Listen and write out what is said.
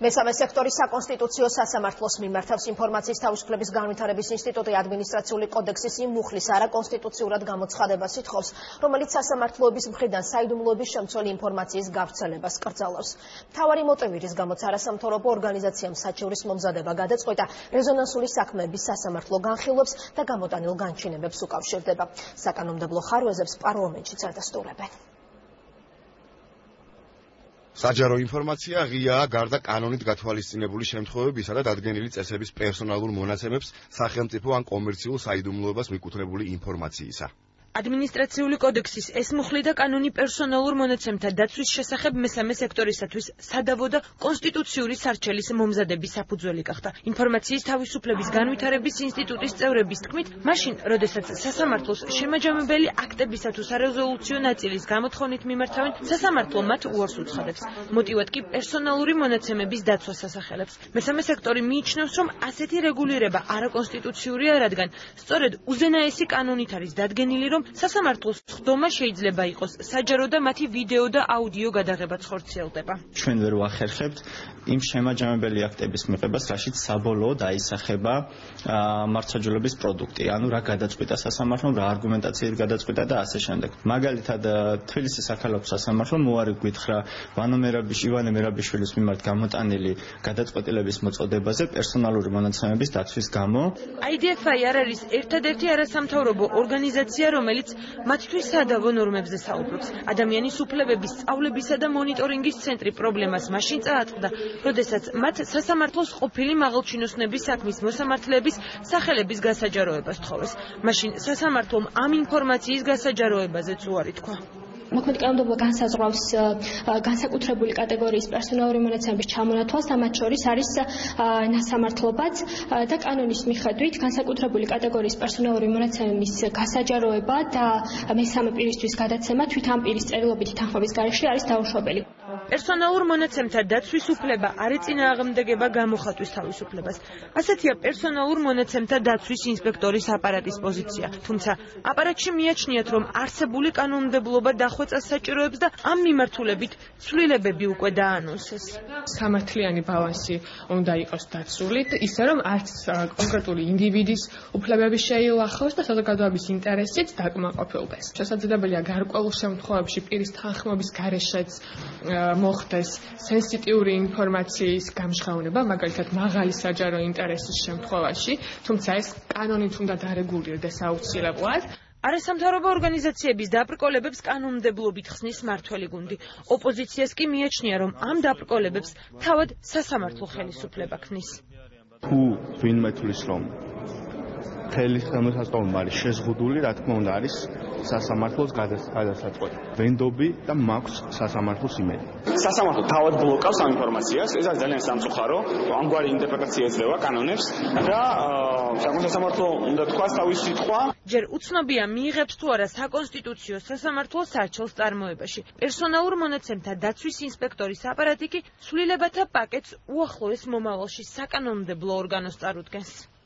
მესამე სექტორის საკონსტიტუციო სასამართლოს მიმართავს ინფორმაციის თავისუფლების განვითარების ინსტიტუტი ადმინისტრაციული კოდექსის იმ მუხლის არაკონსტიტუციურად გამოცხადებას ითხოვს, რომელიც სასამართლოების მხრიდან საიდუმლოების შემცველი ინფორმაციის გავრცელებას კრძალავს. მთავარი მოტივი, რის გამოც არასამთავრობო ორგანიზაციამ საჩევრის მომზადება გადაწყვეტა, რეზონანსული საქმეების სასამართლო განხილვებს და გამოტანილ განჩინებებს უკავშირდება. საკანონმდებლო ხარვეზებს პარლამენტშიც ადასტურებენ. საჯარო ინფორმაცია ღიაა გარდა კანონით გათვალისწინებული შემთხვევებისა და დადგენილი წესების პერსონალურ მონაცემებს სახელმწიფო ან კომერციულ საიდუმლოებას მიკუთვნებული ინფორმაციისა. ადმინისტრაციული კოდექსის ეს მუხლი და კანონი პერსონალურ მონაცემთა დაცვის შესახებ მესამე სექტორისათვის სადავო და კონსტიტუციური სარჩელის მომზადების საფუძველი გახდა. ინფორმაციის თავისუფლების განვითარების ინსტიტუტის წევრების თქმით, მაშინ, როდესაც სასამართლოს შემაჯამებელი აქტებისა თუ სარეზოლუციო ნაწილის გამოთხოვნით მიმართავენ, სასამართლო მათ უარს უცხადებს. მოტივად კი პერსონალური მონაცემების დაცვას ასახელებს. მესამე სექტორი მიიჩნევს, რომ ასეთი რეგულირება არაკონსტიტუციურია, რადგან სწორედ უზენაესი კანონით არის დადგენილი, რომ სასამართლოს ხდომა შეიძლება იყოს საჯარო და მათი ვიდეო და აუდიო გადაღებაც ხორციელდება. ჩვენ ვერ ვახერხებთ იმ შემაჯამებელი აქტების მიღებას, რაშიც საბოლოოდ აისახება მართლმსაჯულების პროდუქტი, ანუ რა გადაწყვიტა სასამართლომ, რა არგუმენტაციით გადაწყვიტა და ასე შემდეგ. მაგალითად, თბილისის საქალაქო სასამართლომ უარი გვითხრა ივანე მერაბიშვილის მიმართ გამოტანილი გადაწყვეტილების მოწოდებაზე პერსონალური მონაცემების დაცვის გამო. IDFI არ არის ერთადერთი არასამთავრობო ორგანიზაცია, რომელიც მათთვის სადავო ნორმებზე საუბრობს. ადამიანის უფლებების სწავლებისა და მონიტორინგის ცენტრი პრობლემას მაშინ წააწყდა, როდესაც მათ სასამართლოს ყოფილი მაღალჩინოსნების საქმის მოსამართლეების სახელების გასაჯაროებას თხოვეს. მაშინ სასამართლომ ამ ინფორმაციის გასაჯაროებაზეც უარი თქვა. მოქმედი კანონმდებლობა განსაზღვრავს განსაკუთრებული კატეგორიის პერსონალური მონაცემების ჩამონათვალს, ამათ შორის არის სასამართლობაც და კანონის მიხედვით განსაკუთრებული კატეგორიის პერსონალური მონაცემების გასაჯაროება და მესამე პირისთვის გადაცემა თვით ამ პირის წერილობითი თანხმობის გარეშე არის დაუშვებელი. პერსონალურ მონაცემთა დაცვის უფლება არ ეწინააღმდეგება გამოხატვის თავისუფლებას. ასეთია პერსონალურ მონაცემთა დაცვის ინსპექტორის აპარატის პოზიცია. თუმცა აპარატში მიაჩნიათ, რომ არსებული კანონმდებლობა დახვეწას საჭიროებს და ამ მიმართულებით ცვლილებები უკვე დაანონსეს. სამართლიანი ბალანსი უნდა იყოს დაცული, ისე რომ არც კონკრეტული ინდივიდის უფლებები შეილახოს და საზოგადოების ინტერესიც დაკმაყოფილდეს. შესაძლებელია გარკვეულ შემთხვევებში პირის თანხმობის გარეშეც მოხდეს სენსიტიური ინფორმაციის გამჟღავნება, მაგალითად მაღალი საჯარო ინტერესის შემთხვევაში, თუმცა ეს კანონით უნდა დარეგულირდეს აუცილებლად. არასამთავრობო ორგანიზაციების დაბრკოლებებს კანონმდებლობით ხსნის მმართველი გუნდი. ოპოზიციას კი მიაჩნია, რომ ამ დაბრკოლებებს თავად სასამართლო ხელისუფლება ქმნის. თუ ვინმე თulis რომ ხელის ხელმისაწვდომობა არის შეზღუდული, რა თქმა უნდა არის სასამართლოს გადასაწყვეტი. ვენდობი და მაქვს სასამართლოს იმედი. სასამართლო თავად ბლოკავს ამ ინფორმაციას, ეს არის ძალიან სამწუხარო, ამგვარი ინტერპრეტაცია ეძლევა კანონებს და სასამართლო უნდა თქვას თავის სიტყვა. ჯერ უცნობია მიიღებს თუ არა საკონსტიტუციო სასამართლოს სარჩელს წარმოებაში. პერსონალურ მონაცემთა დაცვის ინსპექტორის აპარატი კი ცვლილებათა პაკეტს უახლოეს მომავალში საკანონმდებლო ორგანოს წარუდგენს.